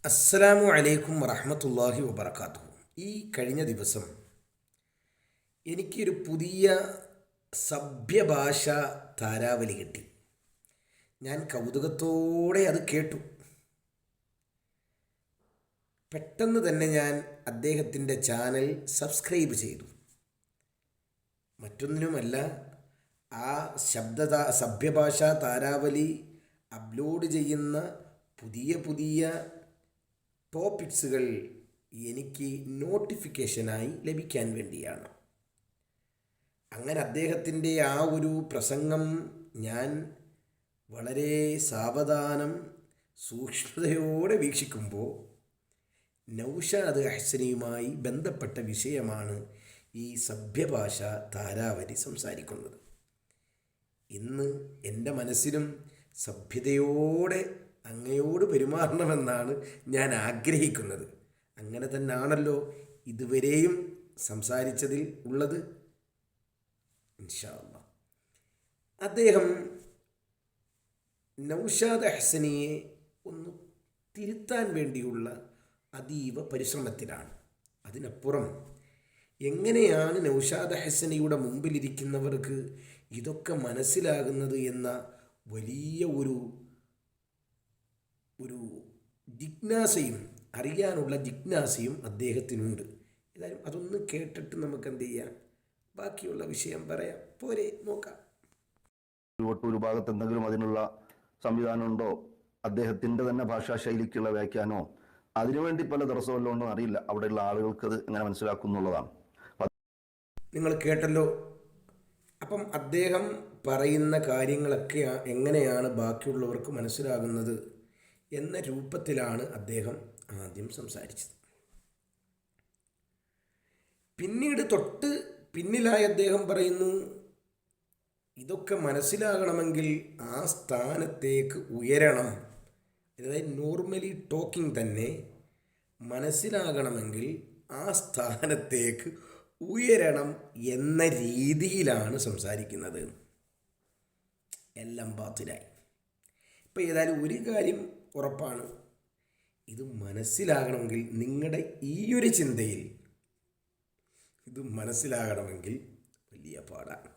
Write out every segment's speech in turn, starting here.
അസ്സലാമു അലൈക്കും വറഹ്മത്തുള്ളാഹി വബറകാതുഹു. ഈ കഴിഞ്ഞ ദിവസം എനിക്കൊരു പുതിയ സഭ്യഭാഷ താരാവലി കിട്ടി. ഞാൻ കൗതുകത്തോടെ അത് കേട്ടു. പെട്ടെന്ന് തന്നെ ഞാൻ അദ്ദേഹത്തിൻ്റെ ചാനൽ സബ്സ്ക്രൈബ് ചെയ്തു. മറ്റൊന്നിനുമല്ല, ആ സഭ്യഭാഷ താരാവലി അപ്ലോഡ് ചെയ്യുന്ന പുതിയ പുതിയ ടോപ്പിക്സുകൾ എനിക്ക് നോട്ടിഫിക്കേഷനായി ലഭിക്കാൻ വേണ്ടിയാണ്. അങ്ങനെ അദ്ദേഹത്തിൻ്റെ ആ ഒരു പ്രസംഗം ഞാൻ വളരെ സാവധാനം സൂക്ഷ്മതയോടെ വീക്ഷിക്കുമ്പോൾ നൗഷാദ് അഹ്സനിയുമായി ബന്ധപ്പെട്ട വിഷയമാണ് ഈ സഭ്യഭാഷ താരാവലി സംസാരിക്കുന്നത്. ഇന്ന് എൻ്റെ മനസ്സിലും സഭ്യതയോടെ അങ്ങയോട് പെരുമാറണമെന്നാണ് ഞാൻ ആഗ്രഹിക്കുന്നത്. അങ്ങനെ തന്നെയാണല്ലോ ഇതുവരെയും സംസാരിച്ചതിൽ ഉള്ളത്. ഇൻഷാ അല്ലാഹ് അദ്ദേഹം നൗഷാദ് അഹ്സനിയെ ഒന്ന് തിരുത്താൻ വേണ്ടിയുള്ള അതീവ പരിശ്രമത്തിലാണ്. അതിനപ്പുറം എങ്ങനെയാണ് നൗഷാദ് അഹ്സനിയുടെ മുമ്പിലിരിക്കുന്നവർക്ക് ഇതൊക്കെ മനസ്സിലാകുന്നത് എന്ന വലിയ ഒരു ജിജ്ഞാസയും അറിയാനുള്ള ജിജ്ഞാസയും അദ്ദേഹത്തിനുണ്ട്. ഏതായാലും അതൊന്ന് കേട്ടിട്ട് നമുക്ക് എന്ത് ചെയ്യാം, ബാക്കിയുള്ള വിഷയം പറയാം. പോരെ, നോക്കാം. ഒരു ഭാഗത്ത് എന്തെങ്കിലും അതിനുള്ള സംവിധാനമുണ്ടോ, അദ്ദേഹത്തിൻ്റെ തന്നെ ഭാഷാ ശൈലിക്കുള്ള വ്യാഖ്യാനോ, അതിനുവേണ്ടി പല ദിവസമല്ലോ ഉണ്ടോ അറിയില്ല. അവിടെയുള്ള ആളുകൾക്ക് അത് എങ്ങനെ മനസ്സിലാക്കുന്നുള്ളതാണ്. നിങ്ങൾ കേട്ടല്ലോ. അപ്പം അദ്ദേഹം പറയുന്ന കാര്യങ്ങളൊക്കെ എങ്ങനെയാണ് ബാക്കിയുള്ളവർക്ക് മനസ്സിലാകുന്നത് എന്ന രൂപത്തിലാണ് അദ്ദേഹം ആദ്യം സംസാരിച്ചത്. പിന്നീട് തൊട്ട് പിന്നിലായി അദ്ദേഹം പറയുന്നു, ഇതൊക്കെ മനസ്സിലാകണമെങ്കിൽ ആ സ്ഥാനത്തേക്ക് ഉയരണം. അതായത് നോർമലി ടോക്കിംഗ് തന്നെ മനസ്സിലാകണമെങ്കിൽ ആ സ്ഥാനത്തേക്ക് ഉയരണം എന്ന രീതിയിലാണ് സംസാരിക്കുന്നത്. എല്ലാം ബാത്തിലായി. ഇപ്പം ഏതായാലും ഒരു കാര്യം ഉറപ്പാണ്, ഇത് മനസ്സിലാകണമെങ്കിൽ നിങ്ങളുടെ ഈ ഒരു ചിന്തയിൽ ഇത് മനസ്സിലാകണമെങ്കിൽ വലിയ പാടാണ്.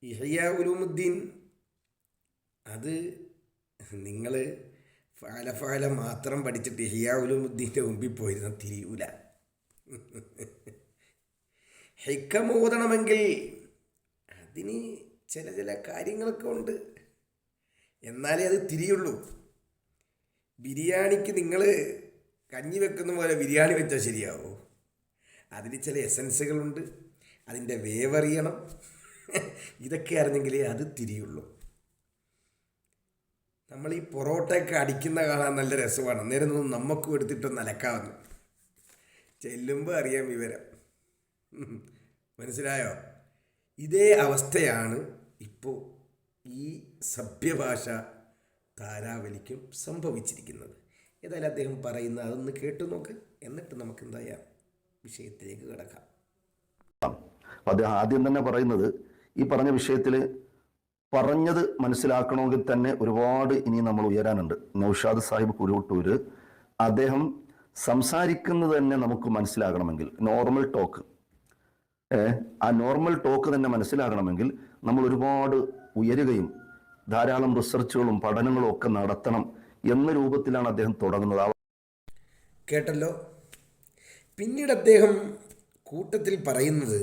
ഇഹ്യാ ഉലൂമുദ്ദീൻ അത് നിങ്ങൾ ഫാല മാത്രം പഠിച്ചിട്ട് ഇഹ്യാ ഉലൂമുദ്ദീൻ്റെ മുമ്പിൽ പോയിരുന്ന തിരിയൂല. ഹിക്മ ഓതണമെങ്കിൽ അതിന് ചില കാര്യങ്ങളൊക്കെ ഉണ്ട്, എന്നാലേ അത് തിരിയുള്ളൂ. ബിരിയാണിക്ക് നിങ്ങൾ കഞ്ഞി വെക്കുന്ന പോലെ ബിരിയാണി വെച്ചാൽ ശരിയാവോ? അതിന് ചില എസൻസുകളുണ്ട്, അതിൻ്റെ വേവറിയണം. ഇതൊക്കെ അറിഞ്ഞെങ്കിലേ അത് തിരിയുള്ളൂ. നമ്മൾ ഈ പൊറോട്ടയൊക്കെ അടിക്കുന്ന കാണാൻ നല്ല രസമാണ്. അന്നേരം ഒന്നും നമുക്കും എടുത്തിട്ടൊന്ന് അലക്കാവുന്നു. ചെല്ലുമ്പോൾ അറിയാം വിവരം. മനസ്സിലായോ? ഇതേ അവസ്ഥയാണ് ഇപ്പോൾ ഈ സഭ്യഭാഷ താരാവലിക്കും സംഭവിച്ചിരിക്കുന്നത്. ഏതായാലും അദ്ദേഹം പറയുന്ന അതൊന്ന് കേട്ടു നോക്ക്, എന്നിട്ട് നമുക്ക് എന്തായാലും വിഷയത്തിലേക്ക് കിടക്കാം. അദ്ദേഹം ആദ്യം തന്നെ പറയുന്നത്, ഈ പറഞ്ഞ വിഷയത്തിൽ പറഞ്ഞത് മനസ്സിലാക്കണമെങ്കിൽ തന്നെ ഒരുപാട് ഇനി നമ്മൾ ഉയരാനുണ്ട്. നൗഷാദ് സാഹിബ് കുരുവട്ടൂര് അദ്ദേഹം സംസാരിക്കുന്നത് തന്നെ നമുക്ക് മനസ്സിലാകണമെങ്കിൽ നോർമൽ ടോക്ക്, ആ നോർമൽ ടോക്ക് തന്നെ മനസ്സിലാകണമെങ്കിൽ നമ്മൾ ഒരുപാട് ഉയരുകയും ധാരാളം റിസർച്ചുകളും പഠനങ്ങളും ഒക്കെ നടത്തണം എന്ന രൂപത്തിലാണ് അദ്ദേഹം തുടങ്ങുന്നത്. കേട്ടല്ലോ. പിന്നീട് അദ്ദേഹം കൂട്ടത്തിൽ പറയുന്നത്,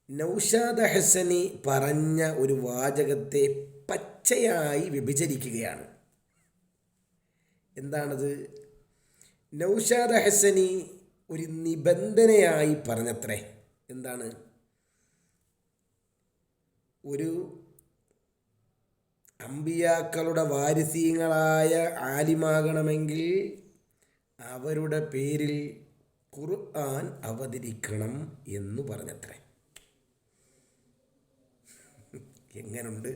നൗഷാദ് അഹ്സനി പറഞ്ഞ ഒരു വാചകത്തെ പച്ചയായി വ്യഭിചരിക്കുകയാണ്. എന്താണത്? നൗഷാദ് അഹ്സനി ഒരു നിബന്ധനയായി പറഞ്ഞത്രേ. എന്താണ്? ഒരു അമ്പിയാക്കളുടെ വാരിസീങ്ങളായ ആലിമാകണമെങ്കിൽ അവരുടെ പേരിൽ ഖുർആൻ അവതരിക്കണം എന്ന് പറഞ്ഞത്രേ. എങ്ങനുണ്ട്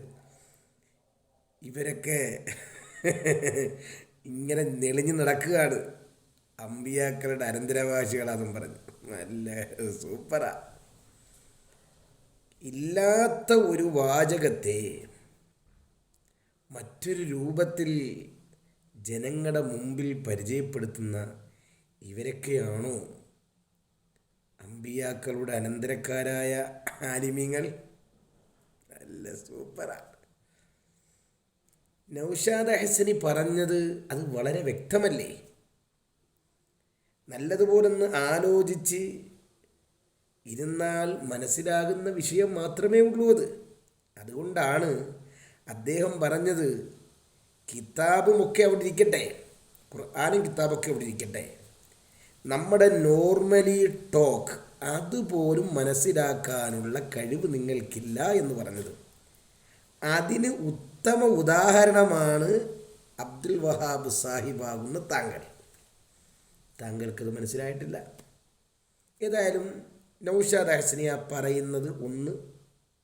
ഇവരൊക്കെ? ഇങ്ങനെ നെളിഞ്ഞു നടക്കുകയാണ്. അമ്പിയാക്കളുടെ അനന്തരവാസികളാന്നും പറഞ്ഞു. നല്ല സൂപ്പറാ. ഇല്ലാത്ത ഒരു വാചകത്തെ മറ്റൊരു രൂപത്തിൽ ജനങ്ങളുടെ മുമ്പിൽ പരിചയപ്പെടുത്തുന്ന ഇവരൊക്കെയാണോ അമ്പിയാക്കളുടെ അനന്തരക്കാരായ ആലിമീങ്ങൾ? നല്ല സൂപ്പറാണ്. നൗഷാദ് ഹസനി പറഞ്ഞത് അത് വളരെ വ്യക്തമല്ലേ? നല്ലതുപോലൊന്ന് ആലോചിച്ച് ഇരുന്നാൽ മനസ്സിലാകുന്ന വിഷയം മാത്രമേ ഉള്ളൂ അത്. അതുകൊണ്ടാണ് അദ്ദേഹം പറഞ്ഞത് കിതാബുമൊക്കെ അവിടെ ഇരിക്കട്ടെ, ഖുർആനും കിതാബൊക്കെ അവിടെ ഇരിക്കട്ടെ, നമ്മുടെ നോർമലി ടോക്ക് അതുപോലും മനസ്സിലാക്കാനുള്ള കഴിവ് നിങ്ങൾക്കില്ല എന്ന് പറഞ്ഞത്. അതിന് ഉത്തമ ഉദാഹരണമാണ് അബ്ദുൽ വഹാബ് സാഹിബാകുന്ന താങ്കൾക്കത് മനസ്സിലായിട്ടില്ല. ഏതായാലും നൗഷാദ് ഹസനിയ പറയുന്നത്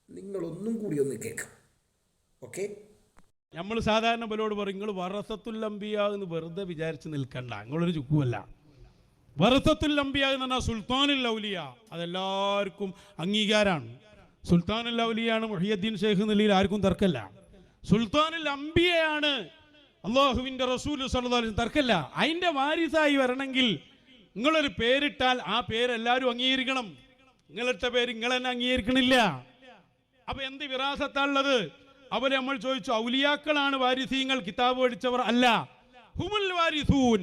നിങ്ങളൊന്നും കൂടി ഒന്ന് കേൾക്കാം. ഓക്കെ, നമ്മൾ സാധാരണ ബലോട് പറയും നിങ്ങൾ വറസത്തുൽ അംബിയ എന്ന് വെറുതെ വിചാരിച്ച് നിൽക്കണ്ട, നിങ്ങളൊരു ചുക്കുമല്ല. വറസത്തുൽ അംബിയ എന്ന് പറഞ്ഞാൽ സുൽത്താനുൽ ഔലിയ, അതെല്ലാവർക്കും അംഗീകാരമാണ്. സുൽത്താനുൽ ഔലിയാണ് മുഹിയുദ്ദീൻ ഷെയ്ഖ് നിലയിൽ ആർക്കും തർക്കമില്ല. സുൽത്താനുൽ അംബിയയാണ് അള്ളാഹുവിൻ്റെ റസൂൽ സല്ലല്ലാഹു അലൈഹി വസല്ലം, തർക്കമില്ല. അതിൻ്റെ വാരിസായി വരണമെങ്കിൽ നിങ്ങളൊരു പേരിട്ടാൽ ആ പേര് എല്ലാവരും അംഗീകരിക്കണം. നിങ്ങളിട്ട പേര് നിങ്ങൾ തന്നെ അംഗീകരിക്കണില്ല. അപ്പൊ എന്ത് വിറാസത്താണുള്ളത്? അവരെ നമ്മൾ ചോദിച്ചു, ഔലിയാക്കളാണ് വാരിസീങ്ങൾ, കിതാബ് പഠിച്ചവർ അല്ല. ഹുമുൽ വാരിസൂൻ,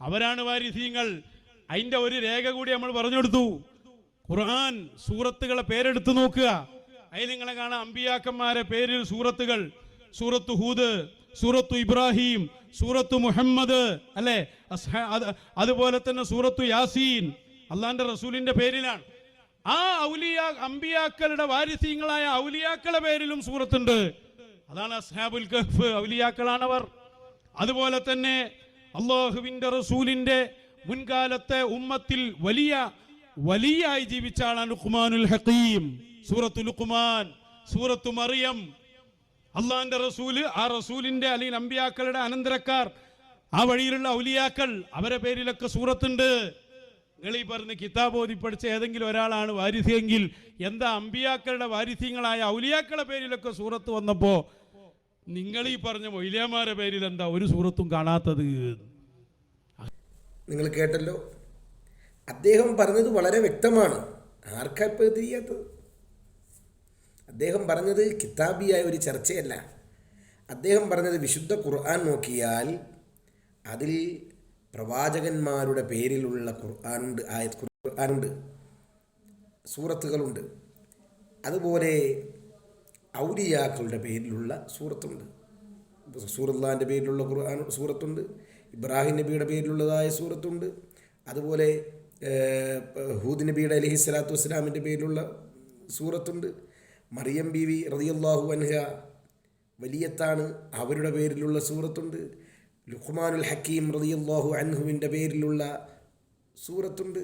അവരാണ് വാരിസീങ്ങൾ. അതിൻ്റെ ഒരു രേഖ കൂടി നമ്മൾ പറഞ്ഞു കൊടുത്തു. ഖുർആൻ സൂറത്തുകളെ പേരെടുത്ത് നോക്കുക, അതിൽ നിങ്ങളെ കാണാം അമ്പിയാക്കന്മാരെ പേരിൽ സൂറത്തുകൾ. സൂറത്ത് ഹൂദ്, സൂറത്തു ഇബ്രാഹിം, സൂറത്തു മുഹമ്മദ്, അല്ലെ? അതുപോലെ തന്നെ സൂറത്തു യാസീൻ അള്ളാന്റെ റസൂലിന്റെ പേരിലാണ്. ആ അമ്പിയാക്കളുടെ വാരിസീങ്ങളായ ഔലിയാക്കളെ പേരിലും സൂറത്തുണ്ട്. അതാണ് അസ്ഹാബുൽ കഹ്ഫ്, ഔലിയാക്കളാണവർ. അതുപോലെ തന്നെ അള്ളാഹുവിന്റെ റസൂലിന്റെ മുൻകാലത്തെ ഉമ്മത്തിൽ വലിയായി ജീവിച്ച ആളാണ് ലുഖ്മാനുൽ ഹക്കീം. സൂറത്തു ലുഖ്മാൻ, സൂറത്തു മറിയം. അള്ളാഹിന്റെ റസൂല്, ആ റസൂലിന്റെ അല്ലെങ്കിൽ അമ്പിയാക്കളുടെ അനന്തരക്കാർ, ആ വഴിയിലുള്ള ഔലിയാക്കൾ, അവരെ പേരിലൊക്കെ സൂറത്തുണ്ട്. നിങ്ങൾ ഈ പറഞ്ഞ കിതാബ് ഓതി പഠിച്ച ഏതെങ്കിലും ഒരാളാണ് വാരിസിയെങ്കിൽ എന്താ അമ്പിയാക്കളുടെ വാരിസ്യങ്ങളായ ഔലിയാക്കളുടെ പേരിലൊക്കെ സൂറത്ത് വന്നപ്പോ നിങ്ങൾ ഈ പറഞ്ഞ മൊയ്ലിയാമാരുടെ പേരിൽ എന്താ ഒരു സൂറത്തും കാണാത്തത്? നിങ്ങൾ കേട്ടല്ലോ, അദ്ദേഹം പറഞ്ഞത് വളരെ വ്യക്തമാണ്. ആർക്കാ ഇപ്പോൾ തിരിയാത്തത്? അദ്ദേഹം പറഞ്ഞത് കിതാബിയായ ഒരു ചർച്ചയല്ല. അദ്ദേഹം പറഞ്ഞത് വിശുദ്ധ ഖുർആൻ നോക്കിയാൽ അതിൽ പ്രവാചകന്മാരുടെ പേരിലുള്ള ഖുർആനുണ്ട്, സൂറത്തുകളുണ്ട്. അതുപോലെ ഔലിയാക്കളുടെ പേരിലുള്ള സൂറത്തുണ്ട്. റസൂലുള്ളാഹിൻ്റെ പേരിലുള്ള ഖുർആൻ സൂറത്തുണ്ട്, ഇബ്രാഹിം നബിയുടെ പേരിലുള്ളതായ സൂറത്തുണ്ട്. അതുപോലെ ഹൂദ് നബിയുടെ അലൈഹിസ്സലാത്തു വസ്സലാമിൻ്റെ പേരിലുള്ള സൂറത്തുണ്ട്. മറിയം ബീവി റളിയല്ലാഹു അൻഹ വലിയത്താണ്, അവരുടെ പേരിലുള്ള സൂറത്തുണ്ട്. ലുഖ്മാനുൽ ഹക്കീം റളിയല്ലാഹു അൻഹുവിൻ്റെ പേരിലുള്ള സൂറത്തുണ്ട്.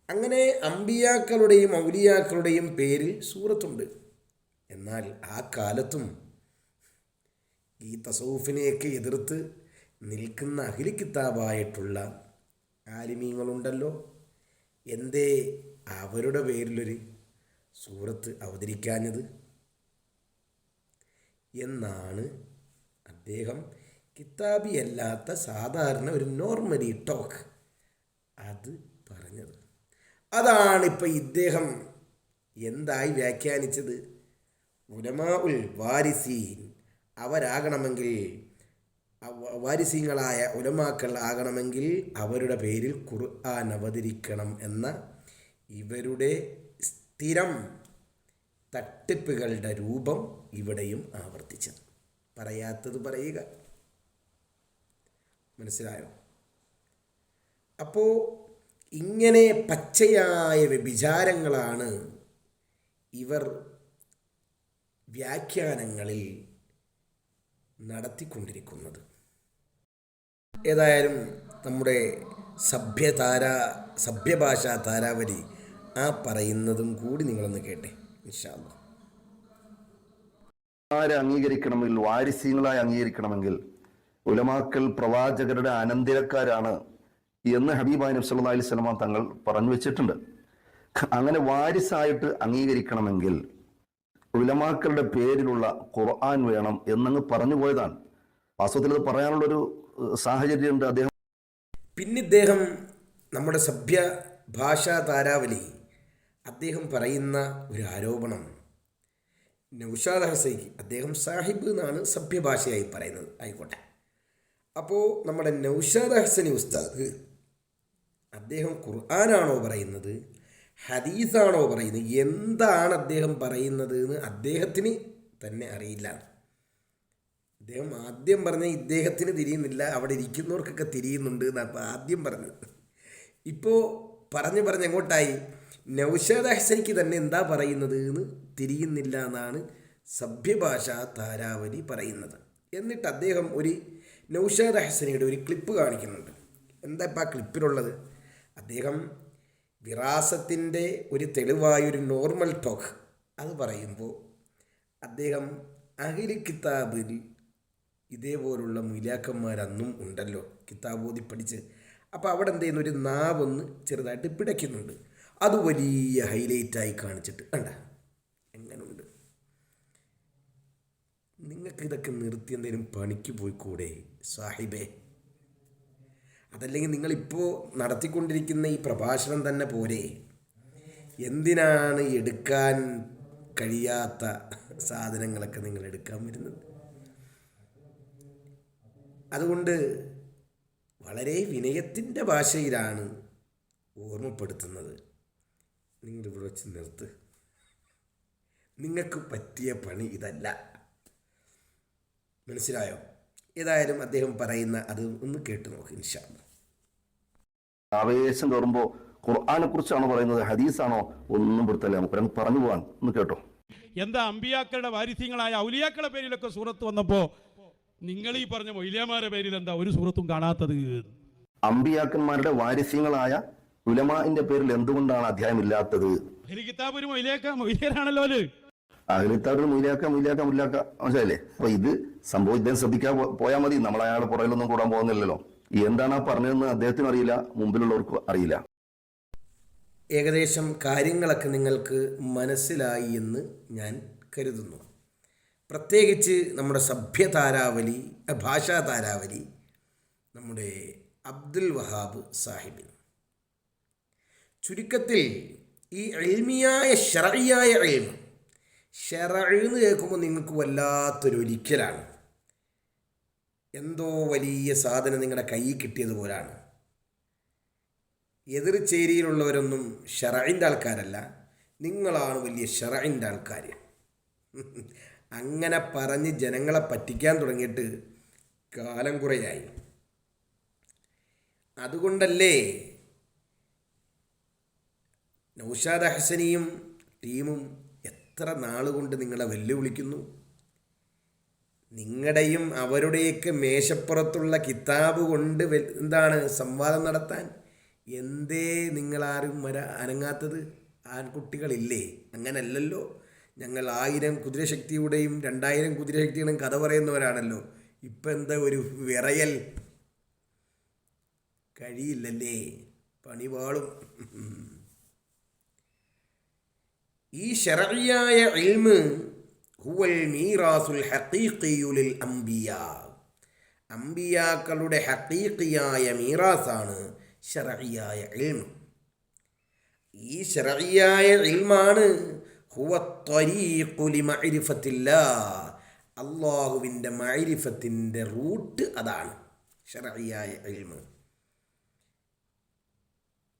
അങ്ങനെ അമ്പിയാക്കളുടെയും ഔലിയാക്കളുടെയും പേരിൽ സൂറത്തുണ്ട്. എന്നാൽ ആ കാലത്തും ഈ തസൗഫിനെയൊക്കെ എതിർത്ത് നിൽക്കുന്ന അഹ്ലി കിതാബായിട്ടുള്ള ആലിമീങ്ങളുണ്ടല്ലോ, എന്തേ അവരുടെ പേരിലൊരു സൂറത്ത് അവതരിക്കാഞ്ഞത് എന്നാണ് അദ്ദേഹം കിതാബി അല്ലാത്ത സാധാരണ ഒരു നോർമലി ടോക്ക് അത് പറഞ്ഞത്. അതാണിപ്പോൾ ഇദ്ദേഹം എന്തായി വ്യാഖ്യാനിച്ചത്? ഉലമാഉൽ വാരിസീൻ, അവരാകണമെങ്കിൽ വാരിസീങ്ങളായ ഉലമാക്കൾ ആകണമെങ്കിൽ അവരുടെ പേരിൽ ഖുർആൻ അവതരിക്കണം എന്ന ഇവരുടെ സ്ഥിരം തട്ടിപ്പുകളുടെ രൂപം ഇവിടെയും ആവർത്തിച്ചത്. പറയാത്തത് പറയുക. മനസ്സിലായോ? അപ്പോൾ ഇങ്ങനെ പച്ചയായ വ്യഭിചാരങ്ങളാണ് ഇവർ വ്യാഖ്യാനങ്ങളിൽ നടത്തിക്കൊണ്ടിരിക്കുന്നത്. ഏതായാലും നമ്മുടെ സഭ്യഭാഷാ താരാവലി ആ പറയുന്നതും കൂടി നിങ്ങളൊന്ന് കേട്ടെ ഇൻഷാ അല്ലാഹ്. ആരെ അംഗീകരിക്കണമെങ്കിൽ, വാരിസ്യങ്ങളായി അംഗീകരിക്കണമെങ്കിൽ ഉലമാക്കൾ പ്രവാചകരുടെ അനന്തരക്കാരാണ് എന്ന് ഹബീബായി നബി സല്ലല്ലാഹു അലൈഹി വസല്ലം തങ്ങൾ പറഞ്ഞു വെച്ചിട്ടുണ്ട്. അങ്ങനെ വാരിസായിട്ട് അംഗീകരിക്കണമെങ്കിൽ ഉലമാക്കളുടെ പേരിലുള്ള ഖുർആൻ വേണം എന്നങ്ങ് പറഞ്ഞു പോയതാണ്. വാസ്തവത്തിൽ അത് പറയാനുള്ളൊരു സാഹചര്യമുണ്ട്. അദ്ദേഹം പിന്നെ ഇദ്ദേഹം നമ്മുടെ സഭ്യ ഭാഷാ താരാവലി അദ്ദേഹം പറയുന്ന ഒരു ആരോപണം നൗഷാദ് ഹസൈക്ക്, അദ്ദേഹം സാഹിബ് എന്നാണ് സഭ്യഭാഷയായി പറയുന്നത്, ആയിക്കോട്ടെ. അപ്പോൾ നമ്മുടെ നൗഷാദ് ഹസനി ഉസ്താദ് അദ്ദേഹം ഖുർആനാണോ പറയുന്നത്, ഹദീസാണോ പറയുന്നത്, എന്താണ് അദ്ദേഹം പറയുന്നത് എന്ന് അദ്ദേഹത്തിന് തന്നെ അറിയില്ല. അദ്ദേഹം ആദ്യം പറഞ്ഞ ഇദ്ദേഹത്തിന് തിരിയുന്നില്ല, അവിടെ ഇരിക്കുന്നവർക്കൊക്കെ തിരിയുന്നുണ്ട് എന്നാണ് അപ്പോൾ ആദ്യം പറഞ്ഞത്. ഇപ്പോൾ പറഞ്ഞ് എങ്ങോട്ടായി, നൗഷാദ് ഹസനിക്ക് തന്നെ എന്താ പറയുന്നത് എന്ന് തിരിയുന്നില്ല എന്നാണ് സഭ്യഭാഷാ താരാവലി പറയുന്നത്. എന്നിട്ട് അദ്ദേഹം ഒരു നൗഷാദ് ഹസനിയുടെ ഒരു ക്ലിപ്പ് കാണിക്കുന്നുണ്ട്. എന്താ ഇപ്പം ആ ക്ലിപ്പിലുള്ളത്? അദ്ദേഹം വിറാസത്തിൻ്റെ ഒരു തെളിവായൊരു നോർമൽ ടോക്ക് അത് പറയുമ്പോൾ അദ്ദേഹം അഹ്ലി കിതാബിൽ ഇതേപോലുള്ള മൂലാക്കന്മാരന്നും ഉണ്ടല്ലോ, കിതാബ് ഓതി പഠിച്ച്. അപ്പോൾ അവിടെ എന്ത് ചെയ്യുന്നു, ഒരു നാവൊന്ന് ചെറുതായിട്ട് പിടയ്ക്കുന്നുണ്ട്. അത് വലിയ ഹൈലൈറ്റായി കാണിച്ചിട്ട് കണ്ട എങ്ങനെയുണ്ട്. നിങ്ങൾക്ക് ഇതൊക്കെ നിർത്തി എന്തെങ്കിലും പണിക്ക് പോയിക്കൂടെ സാഹിബേ? അതല്ലെങ്കിൽ നിങ്ങളിപ്പോൾ നടത്തിക്കൊണ്ടിരിക്കുന്ന ഈ പ്രഭാഷണം തന്നെ പോരെ? എന്തിനാണ് എടുക്കാൻ കഴിയാത്ത സാധനങ്ങളൊക്കെ നിങ്ങൾ എടുക്കാൻ വരുന്നത്? അതുകൊണ്ട് വളരെ വിനയത്തിൻ്റെ ഭാഷയിലാണ് ഓർമ്മപ്പെടുത്തുന്നത്. നിങ്ങളിവിടെ വെച്ച് നിർത്ത്, നിങ്ങൾക്ക് പറ്റിയ പണി ഇതല്ല. മനസ്സിലായോ? ഏതായാലും അദ്ദേഹം പറയുന്ന അത് ഒന്ന് കേട്ടു നോക്ക് ഇൻഷാ അല്ലാഹ്. ആവേശം കയറുമ്പോൾ ഖുർആനെ കുറിച്ചാണോ പറയുന്നത്, ഹദീസാണോ, ഒന്നും പെടുത്തല്ല, നമുക്ക് പറഞ്ഞു പോകാൻ ഒന്ന് കേട്ടോ. എന്താ അമ്പിയാക്കളുടെ വാരിസ്യങ്ങളായ ഔലിയാക്കളുടെ പേരിലൊക്കെ സൂറത്ത് വന്നപ്പോൾ നിങ്ങൾ ഈ പറഞ്ഞ മൊയ്ലിയാമാരുടെ പേരിൽ എന്താ ഒരു സൂറത്തും കാണാത്തത്? അമ്പിയാക്കന്മാരുടെ വാരിസ്യങ്ങളായ ഉലമാഇന്റെ പേരിൽ എന്തുകൊണ്ടാണ് അധ്യായം ഇല്ലാത്തത്? അഹ്ലി കിതാബ് ഒരു മൊയ്ലിയാരാണല്ലോ. അഹ്ലിത്താബിൽ മുയിലാക്ക മനസ്സിലായില്ലേ? അപ്പൊ ഇത് സംഭവിക്കാൻ ശ്രദ്ധിക്കാൻ പോയാൽ മതി, നമ്മൾ അയാളുടെ പുറകിലൊന്നും കൂടാൻ പോകുന്നില്ലല്ലോ. എന്താണ് ആ പറഞ്ഞതെന്ന് അദ്ദേഹത്തിനും അറിയില്ല, മുമ്പിലുള്ളവർക്ക് അറിയില്ല. ഏകദേശം കാര്യങ്ങളൊക്കെ നിങ്ങൾക്ക് മനസ്സിലായി എന്ന് ഞാൻ കരുതുന്നു. പ്രത്യേകിച്ച് നമ്മുടെ സഭ്യതാരാവലി, ഭാഷാ താരാവലി നമ്മുടെ അബ്ദുൽ വഹാബ് സാഹിബിന്. ചുരുക്കത്തിൽ ഈ ഇൽമിയായ ശർഇയായ ഇൽമ്, ശർഇ എന്ന് കേൾക്കുമ്പോൾ നിങ്ങൾക്ക് വല്ലാത്തൊരൊരിക്കലാണ്, എന്തോ വലിയ സാധനം നിങ്ങളുടെ കയ്യിൽ കിട്ടിയതുപോലാണ്. എതിർ ചേരിയിലുള്ളവരൊന്നും ശർഇൻ്റെ ആൾക്കാരല്ല, നിങ്ങളാണ് വലിയ ശർഇൻ്റെ ആൾക്കാർ. അങ്ങനെ പറഞ്ഞ് ജനങ്ങളെ പറ്റിക്കാൻ തുടങ്ങിയിട്ട് കാലം കുറയായി. അതുകൊണ്ടല്ലേ നൗഷാദ് ഹസനിയും ടീമും എത്ര നാളുകൊണ്ട് നിങ്ങളെ വെല്ലുവിളിക്കുന്നു. നിങ്ങളുടെയും അവരുടെയൊക്കെ മേശപ്പുറത്തുള്ള കിതാബ് കൊണ്ട് എന്താണ് സംവാദം നടത്താൻ. എന്തേ നിങ്ങളാരും അനങ്ങാത്തത്? ആൺകുട്ടികളില്ലേ? അങ്ങനല്ലല്ലോ. ഞങ്ങൾ 1000 കുതിരശക്തിയുടെയും 2000 കുതിരശക്തിയുടെയും കഥ പറയുന്നവരാണല്ലോ. ഇപ്പം എന്താ ഒരു വിറയൽ? കഴിയില്ലല്ലേ, പണിപാളും. ഈ ശർഇയായ ഇൽമ് ഹുവൽ മീറാസുൽ ഹഖീഖിയു ലിൽ അംബിയാ, അംബിയാക്കളുടെ ഹഖീഖിയായ മീറാസാണ് ശർഇയായ ഇൽമ്. ഈ ശർഇയായ ഇൽമാണ് ഹുവ ത്വരീഖു ലിമഅരിഫത്തില്ലാഹ്, അല്ലാഹുവിൻ്റെ മഅരിഫത്തിൻ്റെ റൂട്ട് അതാണ് ശർഇയായ ഇൽമ്.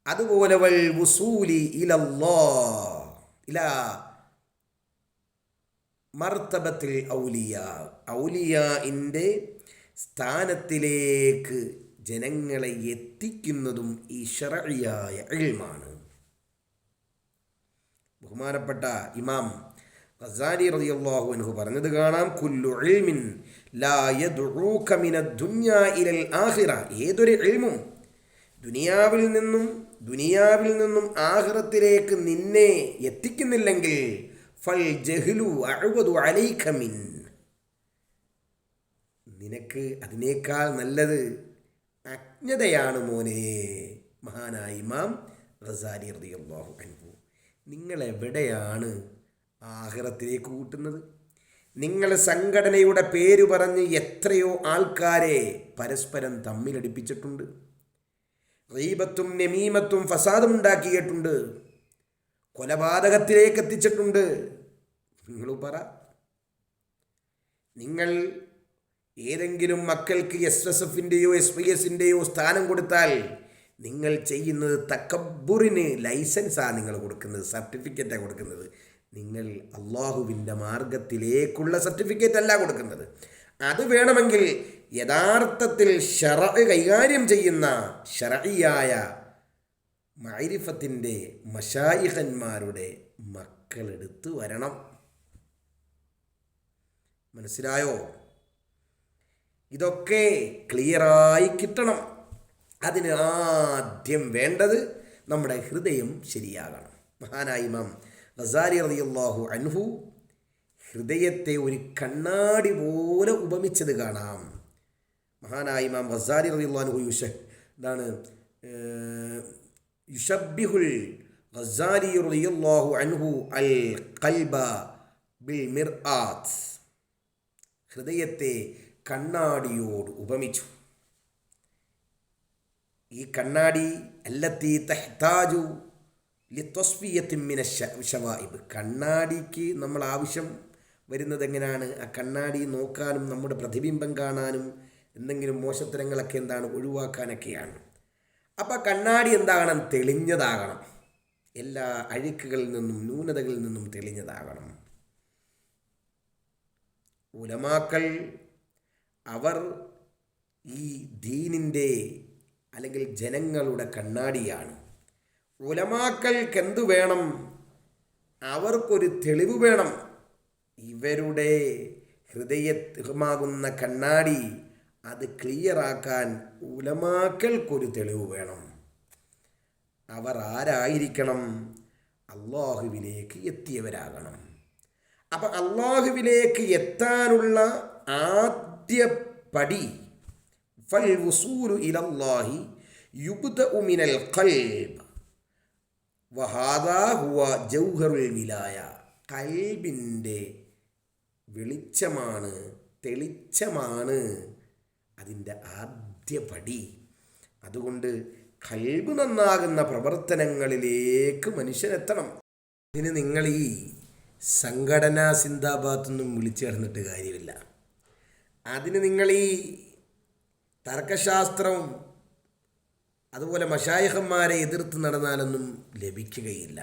അതുപോലെ വൽ വുസൂലി ഇലല്ലാഹ്, ഇലാ മർത്തബത്തിൽ ഔലിയാ, ഔലിയാഇൻ്റെ സ്ഥാനത്തിലേക്ക് ജനങ്ങളെ എത്തിക്കുന്നതും ഈ ശർഇയായ ഇൽമാണ്. ബഹുമാനപ്പെട്ട ഇമാം ഗസാലി റളിയല്ലാഹു അൻഹു പറഞ്ഞത് കാണാം, കുല്ലു ഇൽമിൻ ലാ യദ്ഊക മിനദ് ദുനിയാ ഇലൽ ആഖിറ, ഏതൊരു ഇൽമും ദുനിയാവിൽ നിന്നും ആഖിറത്തിലേക്ക് നിന്നെ എത്തിക്കുന്നില്ലെങ്കിൽ ഫൽ ജഹ്ലു അഅ്വദു അലൈക മിൻ, നിനക്ക് അതിനേക്കാൾ നല്ലത് അജ്ഞതയാണ് മോനെ. മഹാനായ ഇമാം ഗസാലി റളിയല്ലാഹു അൻഹു. നിങ്ങളെവിടെയാണ് ആഖിറത്തിലേക്ക് കൂട്ടുന്നത്? നിങ്ങൾ സംഘടനയുടെ പേര് പറഞ്ഞ് എത്രയോ ആൾക്കാരെ പരസ്പരം തമ്മിലടിപ്പിച്ചിട്ടുണ്ട്. ഗീബത്തും നമീമത്തും ഫസാദും ഉണ്ടാക്കിയിട്ടുണ്ട്. കൊലപാതകത്തിലേക്ക് എത്തിച്ചിട്ടുണ്ട്. നിങ്ങൾ പറ, നിങ്ങൾ ഏതെങ്കിലും മക്കൾക്ക് SSFൻ്റെയോ SYSൻ്റെയോ സ്ഥാനം കൊടുത്താൽ നിങ്ങൾ ചെയ്യുന്നത് തക്കബ്ബുറിന് ലൈസൻസാണ് നിങ്ങൾ കൊടുക്കുന്നത്, സർട്ടിഫിക്കറ്റാണ് കൊടുക്കുന്നത്. നിങ്ങൾ അള്ളാഹുവിൻ്റെ മാർഗത്തിലേക്കുള്ള സർട്ടിഫിക്കറ്റ് അല്ല കൊടുക്കുന്നത്. അത് വേണമെങ്കിൽ യഥാർത്ഥത്തിൽ ശറഅ് കൈകാര്യം ചെയ്യുന്ന ശറഇയായ മഅരിഫത്തിൻ്റെ മശായിഖന്മാരുടെ മക്കളെടുത്ത് വരണം. മനസ്സിലായോ? ഇതൊക്കെ ക്ലിയറായി കിട്ടണം. അതിന് ആദ്യം വേണ്ടത് നമ്മുടെ ഹൃദയം ശരിയാകണം. മഹാനായ ഇമാം ഗസാലി റളിയല്ലാഹു അൻഹു ഹൃദയത്തെ ഒരു കണ്ണാടി പോലെ ഉപമിച്ചത് കാണാം. മഹാനായ ഇമാം ഗസാലി റളിയല്ലാഹു അൻഹു യുശബ്ബിഹുൽ ഗസാലി റളിയല്ലാഹു അൻഹു അൽ ഖൽബ ബിൽ മിർആത്ത്, ഹൃദയത്തെ കണ്ണാടിയോട് ഉപമിച്ചു. ഈ കണ്ണാടി അല്ലത്തി തഹ്താജു ലിതസ്ഫിയത്തിൻ മിന ശവാഇബ്, കണ്ണാടിക്ക് നമ്മൾ ആവശ്യം വരുന്നത് എങ്ങനെയാണ്? ആ കണ്ണാടി നോക്കാനും നമ്മുടെ പ്രതിബിംബം കാണാനും എന്തെങ്കിലും മോശത്തരങ്ങളൊക്കെ എന്താണ് ഒഴിവാക്കാനൊക്കെയാണ്. അപ്പോൾ കണ്ണാടി എന്താകണം? തെളിഞ്ഞതാകണം. എല്ലാ അഴുക്കുകളിൽ നിന്നും ന്യൂനതകളിൽ നിന്നും തെളിഞ്ഞതാകണം. ഉലമാക്കൾ അവർ ഈ ദീനിൻ്റെ അല്ലെങ്കിൽ ജനങ്ങളുടെ കണ്ണാടിയാണ്. ഉലമാക്കൾക്ക് എന്തു വേണം? അവർക്കൊരു തെളിവ് വേണം. ഇവരുടെ ഹൃദയമാകുന്ന കണ്ണാടി അത് ക്ലിയറാക്കാൻ ഉലമാക്കൾക്കൊരു തെളിവ് വേണം. അവർ ആരായിരിക്കണം? അള്ളാഹുവിലേക്ക് എത്തിയവരാകണം. അപ്പം അള്ളാഹുവിലേക്ക് എത്താനുള്ള ആദ്യ പടി ഫൽ വുസൂലു ഇലല്ലാഹി യുബ്ദഉ മിനൽ ഖൽബ് വഹാദാ ഹുവ ജൗഹറുൽ വിലായ, കൽബിൻ്റെ വെളിച്ചമാണ്, തെളിച്ചമാണ് അതിൻ്റെ ആദ്യ പടി. അതുകൊണ്ട് കൽബ് നന്നാകുന്ന പ്രവർത്തനങ്ങളിലേക്ക് മനുഷ്യനെത്തണം. ഇതിന് നിങ്ങൾ ഈ സംഘടനാ സിന്ദാബാദൊന്നും വിളിച്ചു കിടന്നിട്ട് കാര്യമില്ല. അതിന് നിങ്ങൾ ഈ തർക്കശാസ്ത്രവും അതുപോലെ മശായിഖന്മാരെ എതിർത്ത് നടന്നാലൊന്നും ലഭിക്കുകയില്ല.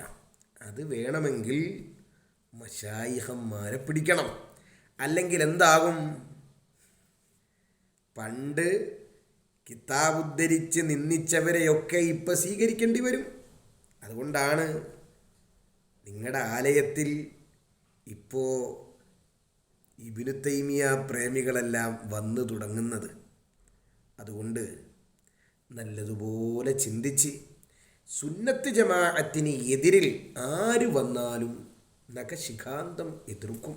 അത് വേണമെങ്കിൽ മശായിഖന്മാരെ പിടിക്കണം. അല്ലെങ്കിൽ എന്താകും? പണ്ട് കിതാബ് ഉദ്ധരിച്ച് നിന്ദിച്ചവരെയൊക്കെ ഇപ്പം സ്വീകരിക്കേണ്ടി വരും. അതുകൊണ്ടാണ് നിങ്ങളുടെ ആലയത്തിൽ ഇപ്പോൾ ഇബ്നു തൈമിയ പ്രേമികളെല്ലാം വന്നു തുടങ്ങുന്നത്. അതുകൊണ്ട് നല്ലതുപോലെ ചിന്തിച്ച് സുന്നത്ത് ജമാഅത്തിന് എതിരിൽ ആര് വന്നാലും നഖശിഖാന്തം എതിർക്കും.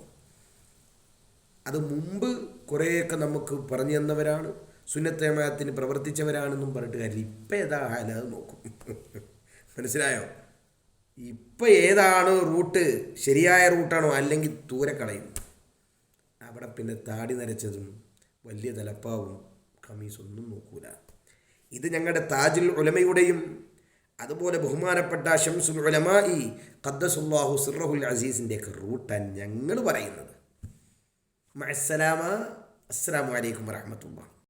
അത് മുമ്പ് കുറേയൊക്കെ നമുക്ക് പറഞ്ഞു തന്നവരാണ്, സുന്നത്ത് ജമാഅത്തിന് പ്രവർത്തിച്ചവരാണെന്നും പറഞ്ഞിട്ട് കാര്യം. ഇപ്പം ഏതാ ഹാലത് നോക്കും. മനസ്സിലായോ? ഇപ്പം ഏതാണ് റൂട്ട്, ശരിയായ റൂട്ടാണോ അല്ലെങ്കിൽ ദൂരെ കളയും. അവിടെ പിന്നെ താടി നരച്ചതും വലിയ തലപ്പാവും ഖമീസൊന്നും നോക്കൂല. ഇത് ഞങ്ങളുടെ താജുൽ ഉലമയുടെയും അതുപോലെ ബഹുമാനപ്പെട്ട ശംസുൽ ഉലമായി ഖദ്ദസുല്ലാഹു സിർറഹുൽ അസീസിൻ്റെയൊക്കെ റൂട്ടാണ് ഞങ്ങൾ പറയുന്നത്. മഅസ്സലാമ. അസ്സലാമു അലൈക്കും വറഹ്മത്തുള്ളാഹി.